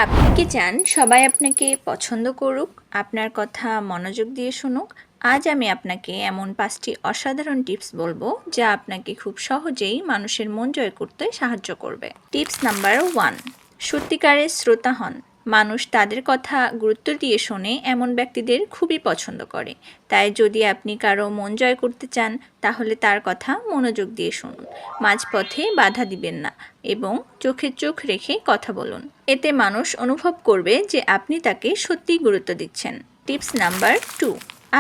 আপনি কি চান সবাই আপনাকে পছন্দ করুক, আপনার কথা মনোযোগ দিয়ে শুনুক? আজ আমি আপনাকে এমন 5টি অসাধারণ টিপস বলবো যা আপনাকে খুব সহজেই মানুষের মন জয় করতে সাহায্য করবে। টিপস নাম্বার 1, সত্যিকারের শ্রোতা হন। মানুষ তাদের কথা গুরুত্ব দিয়ে শোনে এমন ব্যক্তিদের খুবই পছন্দ করে। তাই যদি আপনি কারো মন জয় করতে চান তাহলে তার কথা মনোযোগ দিয়ে শুনুন। মাঝপথে বাধা দিবেন না এবং চোখে চোখ রেখে কথা বলুন। এতে মানুষ অনুভব করবে যে আপনি তাকে সত্যিই গুরুত্ব দিচ্ছেন। টিপস নাম্বার 2,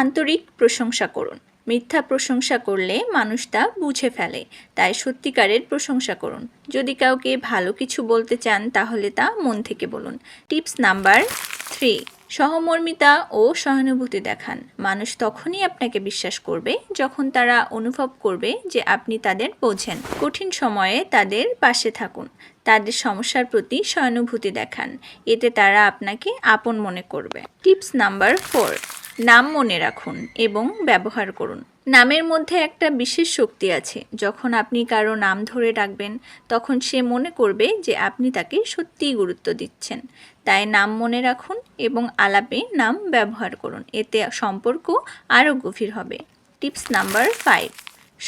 আন্তরিক প্রশংসা করুন। মিথ্যা প্রশংসা করলে মানুষ তা বুঝে ফেলে, তাই সত্যিকারের প্রশংসা করুন। যদি কাউকে ভালো কিছু বলতে চান তাহলে তা মন থেকে বলুন। টিপস নাম্বার 3, সহমর্মিতা ও সহানুভূতি দেখান। মানুষ তখনই আপনাকে বিশ্বাস করবে যখন তারা অনুভব করবে যে আপনি তাদের বোঝেন। কঠিন সময়ে তাদের পাশে থাকুন, তাদের সমস্যার প্রতি সহানুভূতি দেখান। এতে তারা আপনাকে আপন মনে করবে। টিপস নাম্বার 4, নাম মনে রাখুন এবং ব্যবহার করুন। নামের মধ্যে একটা বিশেষ শক্তি আছে। যখন আপনি কারো নাম ধরে ডাকবেন তখন সে মনে করবে যে আপনি তাকে সত্যিই গুরুত্ব দিচ্ছেন। তাই নাম মনে রাখুন এবং আলাপে নাম ব্যবহার করুন। এতে সম্পর্ক আরও গভীর হবে। টিপস নাম্বার 5,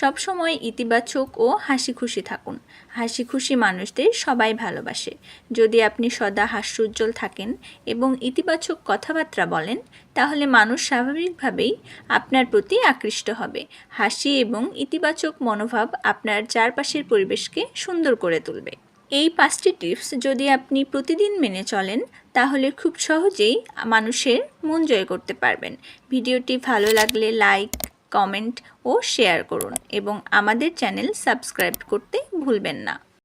সবসময় ইতিবাচক ও হাসি খুশি থাকুন। হাসি খুশি মানুষদের সবাই ভালোবাসে। যদি আপনি সদা হাস্যোজ্জ্বল থাকেন এবং ইতিবাচক কথাবার্তা বলেন তাহলে মানুষ স্বাভাবিকভাবেই আপনার প্রতি আকৃষ্ট হবে। হাসি এবং ইতিবাচক মনোভাব আপনার চারপাশের পরিবেশকে সুন্দর করে তুলবে। এই 5টি টিপস যদি আপনি প্রতিদিন মেনে চলেন তাহলে খুব সহজেই মানুষের মন জয় করতে পারবেন। ভিডিওটি ভালো লাগলে লাইক, কমেন্ট ও শেয়ার করুন এবং আমাদের চ্যানেল সাবস্ক্রাইব করতে ভুলবেন না।